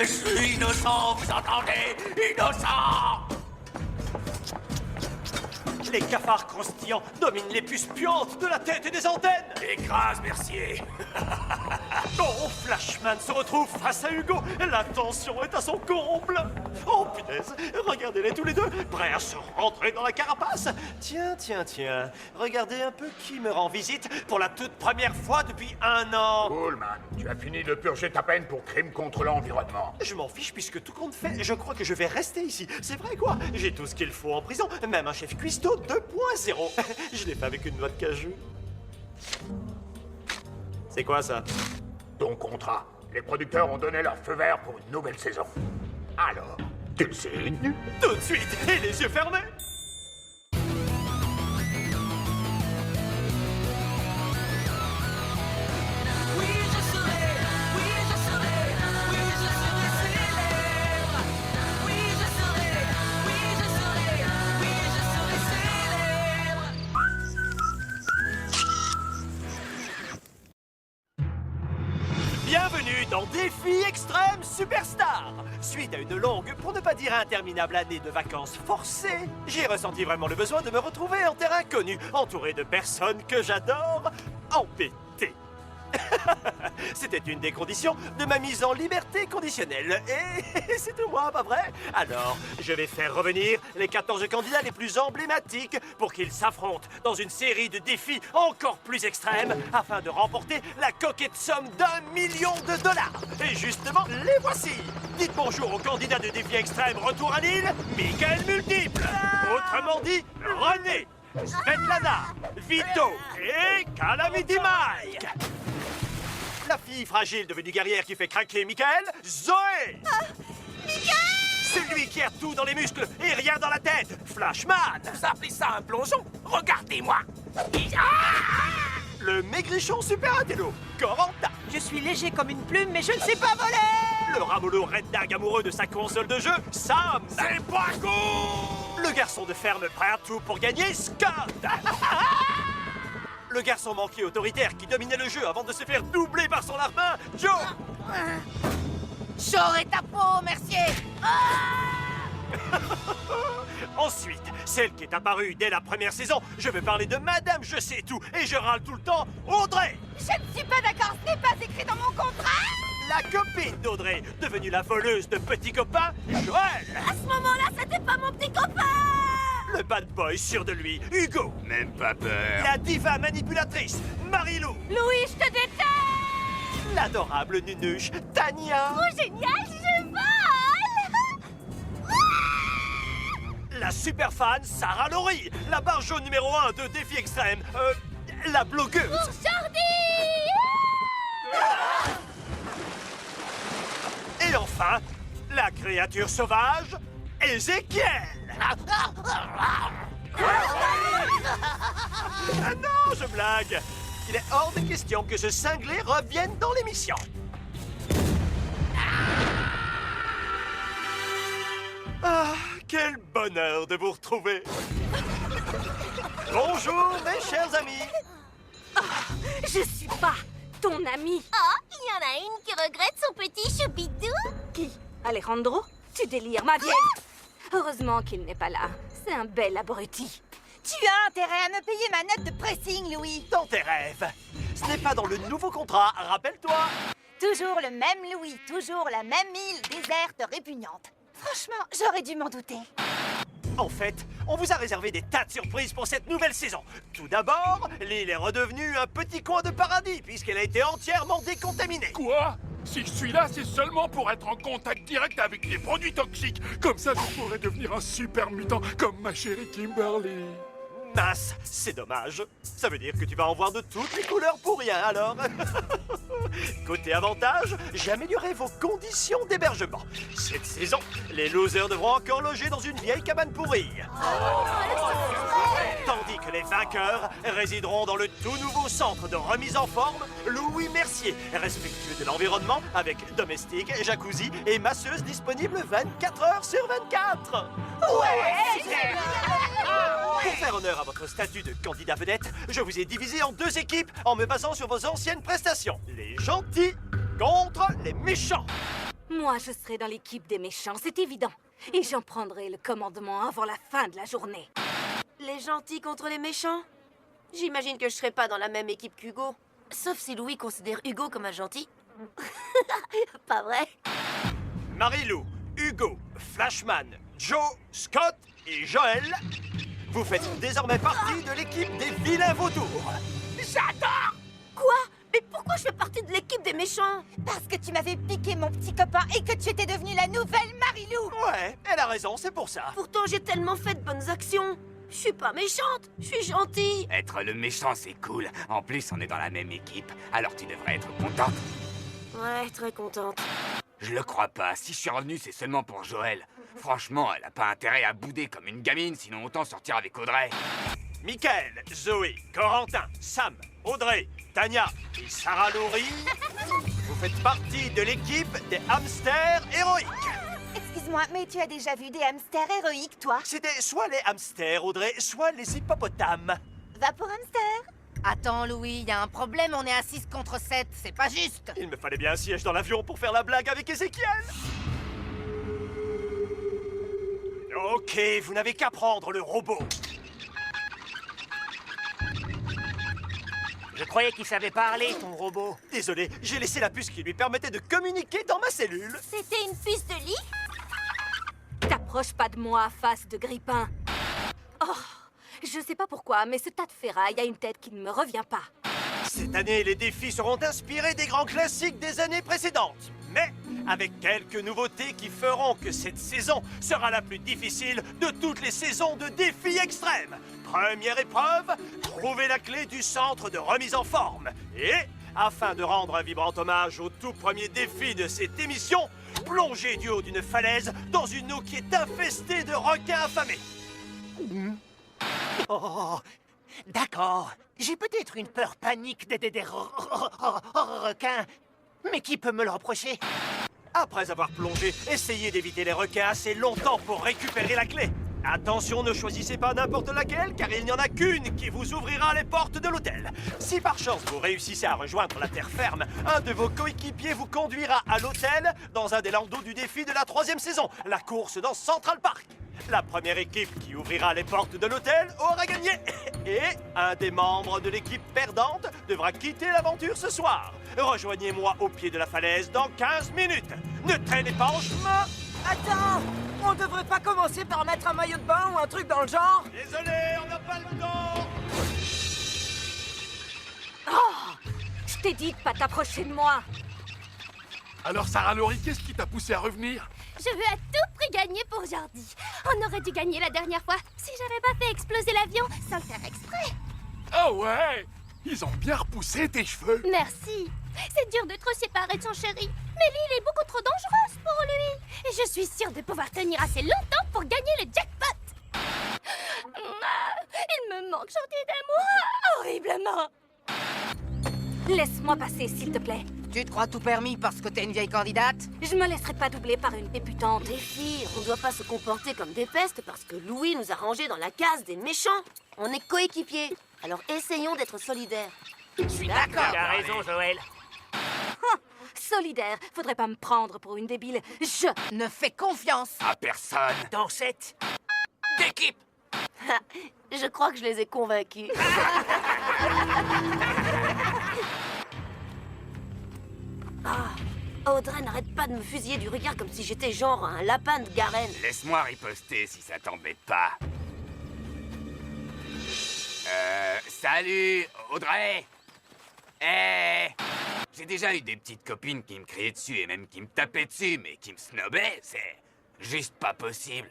Je suis innocent, vous entendez? Innocent! Les cafards croustillants dominent les puces puantes de la tête et des antennes. Écrase, Mercier. Oh, Flashman se retrouve face à Hugo. La tension est à son comble. Oh, punaise, regardez-les tous les deux, prêts à se rentrer dans la carapace. Tiens, regardez un peu qui me rend visite pour la toute première fois depuis 1 an. Coolman, tu as fini de purger ta peine pour crime contre l'environnement. Je m'en fiche puisque tout compte fait, je crois que je vais rester ici. C'est vrai quoi, j'ai tout ce qu'il faut en prison, même un chef cuistot 2.0. Je l'ai fait avec une noix de cajou. C'est quoi ça? Ton contrat. Les producteurs ont donné leur feu vert pour une nouvelle saison. Alors, tu le signes? Tout de suite, et les yeux fermés. Bienvenue dans Défi Extrême Superstar. Suite à une longue, pour ne pas dire interminable année de vacances forcées, j'ai ressenti vraiment le besoin de me retrouver en terrain connu, entouré de personnes que j'adore, empêtées. C'était une des conditions de ma mise en liberté conditionnelle. Et c'est tout moi, pas vrai? Alors, je vais faire revenir les 14 candidats les plus emblématiques pour qu'ils s'affrontent dans une série de défis encore plus extrêmes afin de remporter la coquette somme d'1 million de dollars. Et justement, les voici. Dites bonjour aux candidats de défi extrême retour à Lille, Michael Multiple. Autrement dit, René, Svetlana, Vito et Calamity Mike. La fille fragile devenue guerrière qui fait craquer Michael, Zoé. Celui qui a tout dans les muscles et rien dans la tête, Flashman. Vous appelez ça un plongeon? Regardez-moi! Le maigrichon super intello, Coranta. Je suis léger comme une plume, mais je ne sais pas voler! Le ramolo red-dag amoureux de sa console de jeu, Sam. C'est pas cool! Le garçon de ferme prêt à tout pour gagner, Scott. Le garçon manqué autoritaire qui dominait le jeu avant de se faire doubler par son larbin, Joe. J'aurai ta peau, Mercier! Ensuite, celle qui est apparue dès la première saison, je veux parler de Madame Je sais tout et je râle tout le temps, Audrey. Je ne suis pas d'accord, ce n'est pas écrit dans mon contrat! La copine d'Audrey, devenue la voleuse de petits copains, Joël. À ce moment-là, c'était pas mon petit copain! Le bad boy sûr de lui, Hugo. Même pas peur. La diva manipulatrice, Marilou. Louis, je te déteste! L'adorable nunuche, Tania. Oh, génial, je vole! La super fan, Sarah Laurie. La barre jaune numéro 1 de Défi Extrême. La blogueuse. Jordi! Et enfin, la créature sauvage, Ézéchiel. Ah non, je blague. Il est hors de question que ce cinglé revienne dans l'émission. Ah, quel bonheur de vous retrouver. Bonjour, mes chers amis. Je suis pas ton ami. Oh, il y en a une qui regrette son petit choubidou. Qui? Alejandro? Tu délires, ma vieille. Heureusement qu'il n'est pas là. C'est un bel abruti. Tu as intérêt à me payer ma note de pressing, Louis. Dans tes rêves. Ce n'est pas dans le nouveau contrat, rappelle-toi. Toujours le même Louis, toujours la même île déserte répugnante. Franchement, j'aurais dû m'en douter. En fait, on vous a réservé des tas de surprises pour cette nouvelle saison. Tout d'abord, l'île est redevenue un petit coin de paradis puisqu'elle a été entièrement décontaminée. Quoi? Si je suis là, c'est seulement pour être en contact direct avec des produits toxiques. Comme ça, je pourrais devenir un super mutant comme ma chérie Kimberly. Mince, c'est dommage. Ça veut dire que tu vas en voir de toutes les couleurs pour rien, alors. Côté avantage, j'ai amélioré vos conditions d'hébergement. Cette saison, les losers devront encore loger dans une vieille cabane pourrie. Tandis que les vainqueurs résideront dans le tout nouveau centre de remise en forme Louis Mercier, respectueux de l'environnement avec domestique, jacuzzi et masseuse disponible 24 heures sur 24. Pour faire honneur à votre statut de candidat vedette, je vous ai divisé en 2 équipes en me basant sur vos anciennes prestations. Les gentils contre les méchants. Moi, je serai dans l'équipe des méchants, c'est évident. Et j'en prendrai le commandement avant la fin de la journée. Les gentils contre les méchants? J'imagine que je serai pas dans la même équipe qu'Hugo. Sauf si Louis considère Hugo comme un gentil. Pas vrai? Marie-Lou, Hugo, Flashman, Joe, Scott et Joël, vous faites désormais partie de l'équipe des vilains vautours. J'adore! Quoi? Mais pourquoi je fais partie de l'équipe des méchants? Parce que tu m'avais piqué mon petit copain et que tu étais devenue la nouvelle Marie-Lou. Ouais, elle a raison, c'est pour ça. Pourtant, j'ai tellement fait de bonnes actions. Je suis pas méchante, je suis gentille. Être le méchant, c'est cool. En plus, on est dans la même équipe. Alors tu devrais être contente. Ouais, très contente. Je le crois pas. Si je suis revenu, c'est seulement pour Joël. Franchement, elle a pas intérêt à bouder comme une gamine, sinon autant sortir avec Audrey. Michael, Zoé, Corentin, Sam, Audrey, Tania et Sarah Laurie, vous faites partie de l'équipe des hamsters héroïques. Excuse-moi, mais tu as déjà vu des hamsters héroïques, toi? C'était soit les hamsters, Audrey, soit les hippopotames. Va pour hamster. Attends, Louis, il y a un problème, on est à 6 contre 7, c'est pas juste. Il me fallait bien un siège dans l'avion pour faire la blague avec Ézéchiel. Ok, vous n'avez qu'à prendre le robot. Je croyais qu'il savait parler, ton robot. Désolé, j'ai laissé la puce qui lui permettait de communiquer dans ma cellule. C'était une puce de lit? T'approches pas de moi, face de grippin. Oh, je sais pas pourquoi, mais ce tas de ferraille a une tête qui ne me revient pas. Cette année, les défis seront inspirés des grands classiques des années précédentes. Mais avec quelques nouveautés qui feront que cette saison sera la plus difficile de toutes les saisons de défis extrêmes. Première épreuve, trouver la clé du centre de remise en forme. Et, afin de rendre un vibrant hommage au tout premier défi de cette émission, plonger du haut d'une falaise dans une eau qui est infestée de requins affamés. Oh, d'accord. J'ai peut-être une peur panique des requins. Mais qui peut me le reprocher? Après avoir plongé, essayez d'éviter les requins assez longtemps pour récupérer la clé. Attention, ne choisissez pas n'importe laquelle, car il n'y en a qu'une qui vous ouvrira les portes de l'hôtel. Si par chance vous réussissez à rejoindre la terre ferme, un de vos coéquipiers vous conduira à l'hôtel dans un des landaux du défi de la 3e saison, la course dans Central Park. La première équipe qui ouvrira les portes de l'hôtel aura gagné. Et un des membres de l'équipe perdante devra quitter l'aventure ce soir. Rejoignez-moi au pied de la falaise dans 15 minutes. Ne traînez pas en chemin. Attends, on devrait pas commencer par mettre un maillot de bain ou un truc dans le genre? Désolé, on n'a pas le temps. Oh, je t'ai dit de pas t'approcher de moi. Alors, Sarah Laurie, qu'est-ce qui t'a poussé à revenir? Je veux à tout prix gagner pour Jordi. On aurait dû gagner la dernière fois si j'avais pas fait exploser l'avion sans le faire exprès. Oh ouais! Ils ont bien repoussé tes cheveux! Merci. C'est dur de te séparer de son chéri. Mais lui, il est beaucoup trop dangereuse pour lui. Et je suis sûre de pouvoir tenir assez longtemps pour gagner le jackpot. Il me manque Jordi d'amour horriblement. Laisse-moi passer, s'il te plaît. Tu te crois tout permis parce que t'es une vieille candidate? Je me laisserai pas doubler par une débutante. Les filles, on doit pas se comporter comme des pestes parce que Louis nous a rangés dans la case des méchants. On est coéquipiers. Alors essayons d'être solidaires. Je suis d'accord. Tu as raison, Joël. Solidaire, faudrait pas me prendre pour une débile. Je... Ne fais confiance. À personne. Dans cette équipe. Je crois que je les ai convaincus. Audrey n'arrête pas de me fusiller du regard comme si j'étais genre un lapin de Garenne. Laisse-moi riposter si ça t'embête pas. Salut, Audrey. J'ai déjà eu des petites copines qui me criaient dessus et même qui me tapaient dessus, mais qui me snobaient, c'est juste pas possible.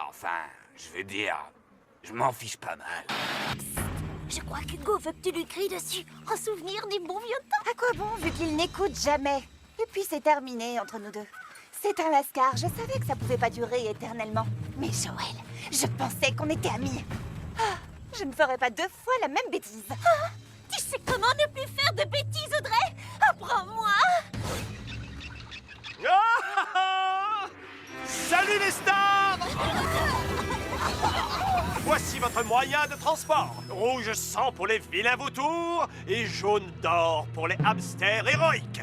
Enfin, je veux dire, je m'en fiche pas mal. Je crois qu'Hugo veut que tu lui cries dessus, en souvenir du bon vieux temps. À quoi bon, vu qu'il n'écoute jamais? Et puis c'est terminé entre nous deux. C'est un lascar, je savais que ça pouvait pas durer éternellement. Mais Joël, je pensais qu'on était amis. Ah, je ne ferai pas 2 fois la même bêtise. Tu sais comment ne plus faire de bêtises, Audrey? Apprends-moi. Salut les stars! Voici votre moyen de transport. Rouge sang pour les vilains vautours et jaune d'or pour les hamsters héroïques.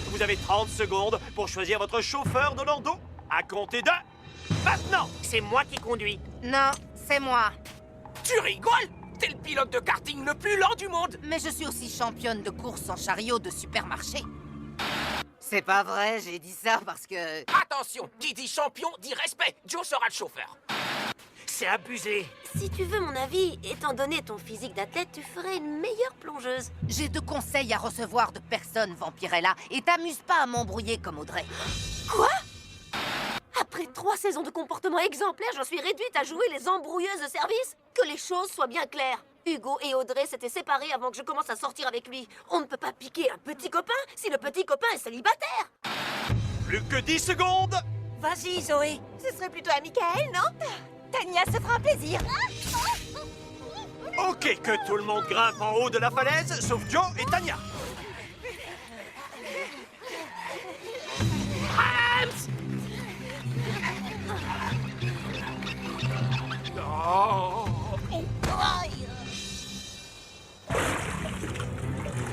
Vous avez 30 secondes pour choisir votre chauffeur de landau. À compter de... maintenant! C'est moi qui conduis. Non, c'est moi. Tu rigoles? T'es le pilote de karting le plus lent du monde. Mais je suis aussi championne de course en chariot de supermarché. C'est pas vrai, j'ai dit ça parce que... Attention, qui dit champion dit respect. Joe sera le chauffeur. C'est abusé. Si tu veux mon avis, étant donné ton physique d'athlète, tu ferais une meilleure plongeuse. J'ai 2 conseils à recevoir de personne, Vampirella, et t'amuse pas à m'embrouiller comme Audrey. Quoi? Après 3 saisons de comportement exemplaire, j'en suis réduite à jouer les embrouilleuses de service? Que les choses soient bien claires. Hugo et Audrey s'étaient séparés avant que je commence à sortir avec lui. On ne peut pas piquer un petit copain si le petit copain est célibataire. Plus que 10 secondes. Vas-y, Zoé. Ce serait plutôt à Michael, non? Tania se fera un plaisir. Ok, que tout le monde grimpe en haut de la falaise, sauf Joe et Tania.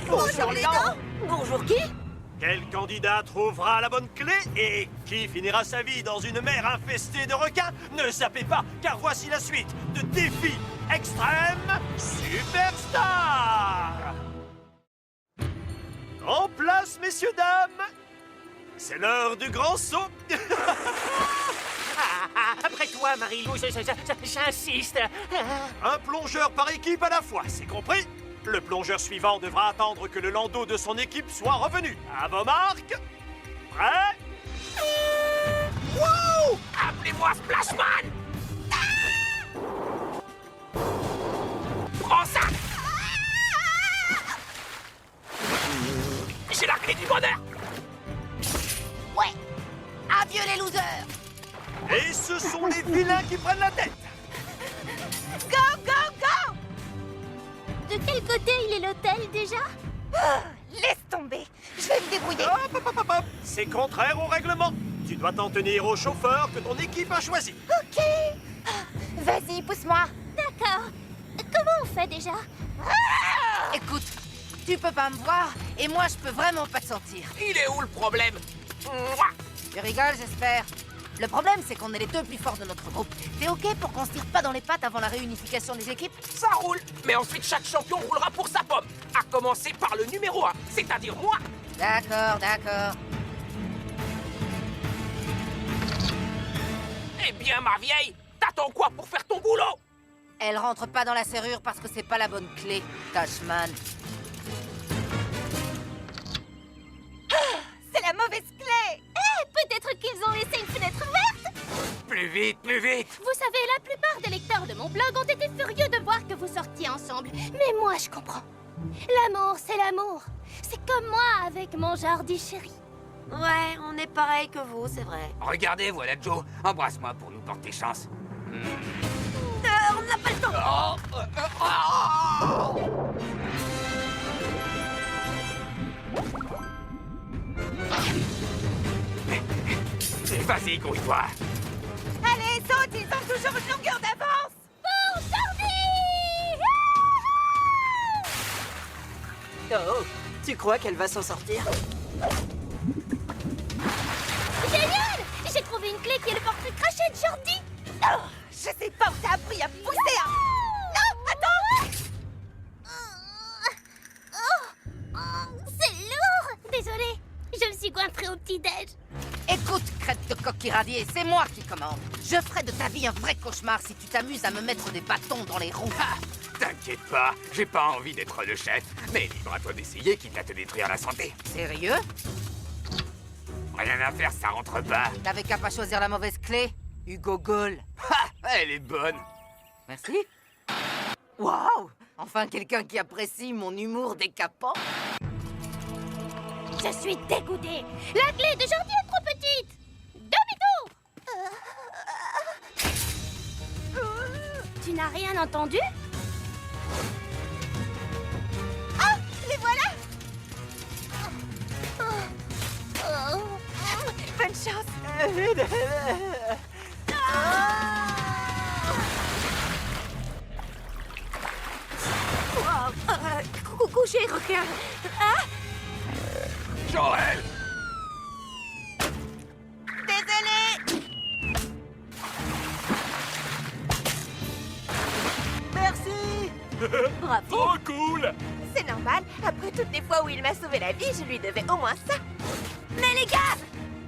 Bonjour les dents. Bonjour qui? Quel candidat trouvera la bonne clé et qui finira sa vie dans une mer infestée de requins? Ne zappez pas, car voici la suite de Défi Extrême Superstar. En place, messieurs, dames. C'est l'heure du grand saut. Après toi, Marie-Lou, j'insiste. Un plongeur par équipe à la fois, c'est compris? Le plongeur suivant devra attendre que le landau de son équipe soit revenu. À vos marques. Prêt? Wow! Appelez-moi Splashman! Prends ça! J'ai la clé du bonheur! Ouais. Adieu les losers. Et ce sont les vilains qui prennent la tête. Go, go, go. De quel côté il est l'hôtel déjà? Laisse tomber. Je vais me débrouiller. Hop, hop, hop, hop, hop. C'est contraire au règlement. Tu dois t'en tenir au chauffeur que ton équipe a choisi. Ok. Vas-y, pousse-moi. D'accord. Comment on fait déjà? Écoute, tu peux pas me voir, et moi je peux vraiment pas te sentir. Il est où le problème? Mouah! Tu rigoles, j'espère. Le problème, c'est qu'on est les 2 plus forts de notre groupe. T'es ok pour qu'on se tire pas dans les pattes avant la réunification des équipes? Ça roule, mais ensuite chaque champion roulera pour sa pomme. À commencer par le numéro 1, c'est-à-dire moi. D'accord, d'accord. Eh bien, ma vieille, t'attends quoi pour faire ton boulot? Elle rentre pas dans la serrure parce que c'est pas la bonne clé, Tashman. C'est la mauvaise clé. Peut-être qu'ils ont laissé une fenêtre ouverte? Plus vite, plus vite! Vous savez, la plupart des lecteurs de mon blog ont été furieux de voir que vous sortiez ensemble. Mais moi, je comprends. L'amour, c'est l'amour. C'est comme moi avec mon Jordi chéri. Ouais, on est pareil que vous, c'est vrai. Regardez, voilà Joe. Embrasse-moi pour nous porter chance. On n'a pas le temps. Vas-y, grouille-toi. Allez, saute, ils ont toujours une longueur d'avance. Bon, Jordi! Oh, tu crois qu'elle va s'en sortir? Génial! J'ai trouvé une clé qui est le portrait craché de Jordi. Oh, je sais pas où t'as appris à pousser. Non, attends. C'est lourd! Désolée, je me suis goinfrée au petit-déj. Écoute, crête de coq irradiée, c'est moi qui commande. Je ferai de ta vie un vrai cauchemar si tu t'amuses à me mettre des bâtons dans les roues. Ah, t'inquiète pas, j'ai pas envie d'être le chef. Mais libre à toi d'essayer, quitte à te détruire la santé. Sérieux? Rien à faire, ça rentre pas. T'avais qu'à pas choisir la mauvaise clé, Hugo Gaulle. Ah, elle est bonne. Merci. Waouh! Enfin quelqu'un qui apprécie mon humour décapant. Je suis dégoûtée. La clé de Jordi est trop petite. Demi-tour. Tu n'as rien entendu? Ah, les voilà. Bonne chance. Coucou, chez requin. Joël, Bravo. Trop cool! C'est normal, après toutes les fois où il m'a sauvé la vie, je lui devais au moins ça. Mais les gars,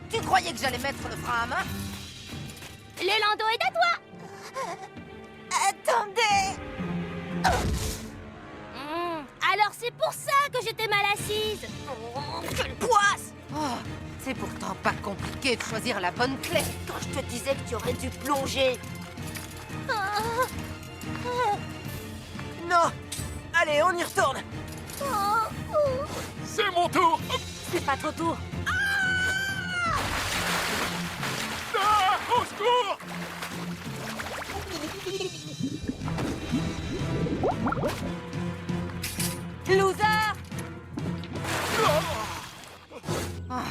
tu croyais que j'allais mettre le frein à main? Le landau est à toi. Attendez! Alors c'est pour ça que j'étais mal assise. Quelle poisse! Oh, c'est pourtant pas compliqué de choisir la bonne clé. Quand je te disais que tu aurais dû plonger. Non. Allez, on y retourne. C'est mon tour! C'est pas trop tôt. Ah, au secours! Loser! Ah,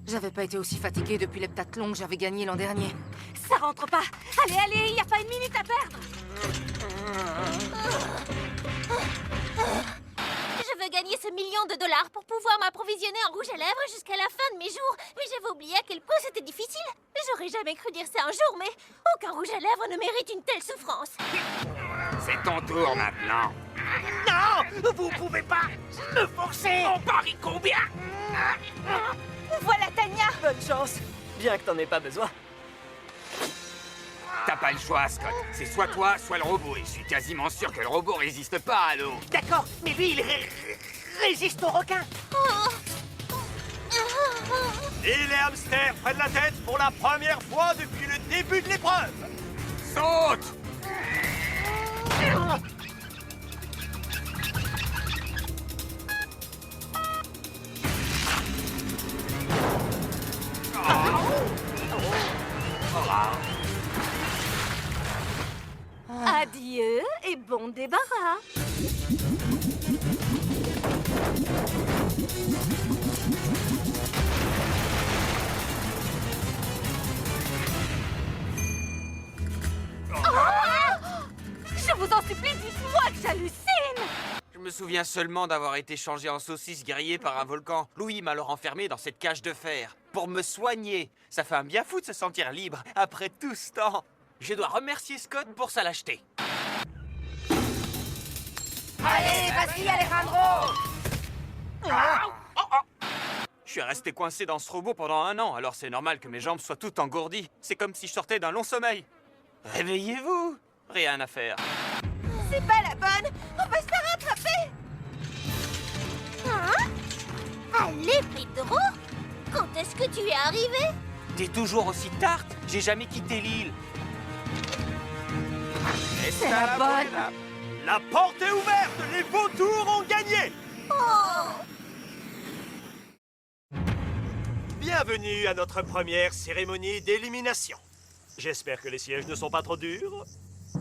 j'avais pas été aussi fatiguée depuis l'heptathlon que j'avais gagné l'an dernier. Ça rentre pas. Allez, allez, il y a pas une minute à perdre. Je veux gagner ce $1 million pour pouvoir m'approvisionner en rouge à lèvres jusqu'à la fin de mes jours. Mais j'avais oublié à quel point c'était difficile. J'aurais jamais cru dire ça un jour, mais aucun rouge à lèvres ne mérite une telle souffrance. C'est ton tour maintenant. Non, vous pouvez pas me forcer. On parie combien? Voilà Tania! Bonne chance. Bien que t'en aies pas besoin. T'as pas le choix, Scott. C'est soit toi, soit le robot. Et je suis quasiment sûr que le robot résiste pas à l'eau. D'accord, mais lui, il résiste au requin. Et les hamsters prennent la tête pour la première fois depuis le début de l'épreuve. Saute! Adieu et bon débarras. Je vous en supplie, dites-moi que j'hallucine. Je me souviens seulement d'avoir été changé en saucisse grillée par un volcan. Louis m'a alors enfermé dans cette cage de fer. Pour me soigner. Ça fait un bien fou de se sentir libre après tout ce temps. Je dois remercier Scott pour sa lâcheté. Allez, vas-y, Alejandro! Je suis resté coincé dans ce robot pendant 1 an, alors c'est normal que mes jambes soient toutes engourdies. C'est comme si je sortais d'un long sommeil. Réveillez-vous! Rien à faire. C'est pas la bonne. On va se faire rattraper. Allez, Pedro! Quand est-ce que tu es arrivé? T'es toujours aussi tarte? J'ai jamais quitté l'île. C'est la bonne! La porte est ouverte, les vautours ont gagné. Bienvenue à notre première cérémonie d'élimination. J'espère que les sièges ne sont pas trop durs.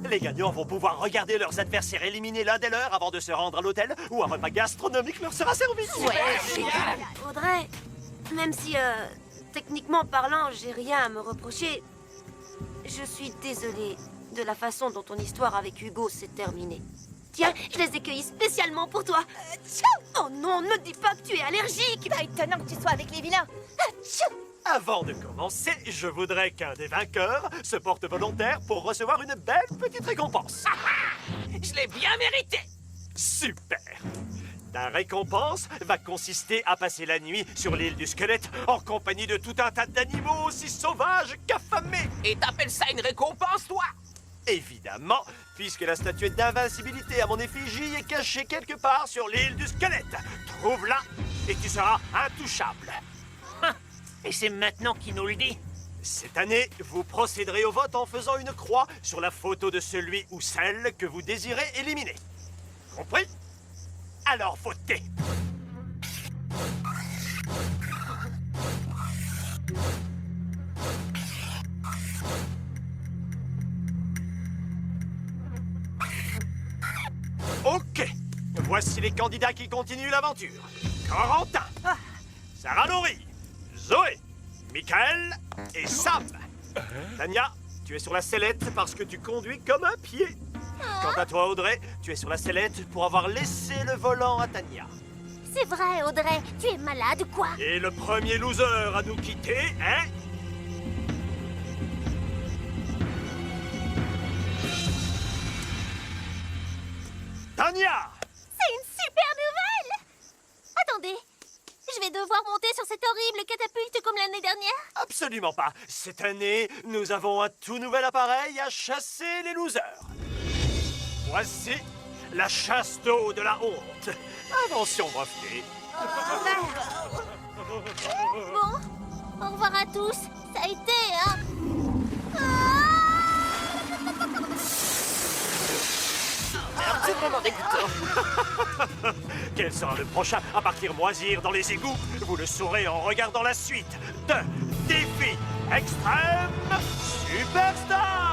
Les gagnants vont pouvoir regarder leurs adversaires éliminés l'un des leurs avant de se rendre à l'hôtel où un repas gastronomique leur sera servi. Audrey, même si, techniquement parlant, j'ai rien à me reprocher, je suis désolée de la façon dont ton histoire avec Hugo s'est terminée. Tiens, je les ai cueillis spécialement pour toi. Oh non, ne me dis pas que tu es allergique. Pas étonnant que tu sois avec les vilains! Avant de commencer, je voudrais qu'un des vainqueurs se porte volontaire pour recevoir une belle petite récompense. Je l'ai bien mérité. Super! Ta récompense va consister à passer la nuit sur l'île du squelette en compagnie de tout un tas d'animaux aussi sauvages qu'affamés. Et t'appelles ça une récompense, toi? Évidemment, puisque la statuette d'invincibilité à mon effigie est cachée quelque part sur l'île du squelette. Trouve-la et tu seras intouchable. Et c'est maintenant qu'il nous le dit. Cette année, vous procéderez au vote en faisant une croix sur la photo de celui ou celle que vous désirez éliminer. Compris? Alors votez! Ok, voici les candidats qui continuent l'aventure. Corentin, Sarah Laurie, Zoé, Michael et Sam. Tania, tu es sur la sellette parce que tu conduis comme un pied. Quant à toi, Audrey, tu es sur la sellette pour avoir laissé le volant à Tania. C'est vrai, Audrey, tu es malade ou quoi? Et le premier loser à nous quitter est... Tania! Nya! C'est une super nouvelle! Attendez, je vais devoir monter sur cette horrible catapulte comme l'année dernière? Absolument pas. Cette année, nous avons un tout nouvel appareil à chasser les losers. Voici la chasse d'eau de la honte. Invention brevetée. Bon, au revoir à tous. Ça a été, hein? C'est vraiment dégoûtant. Quel sera le prochain à partir moisir dans les égouts? Vous le saurez en regardant la suite de Défi Extrême Superstar!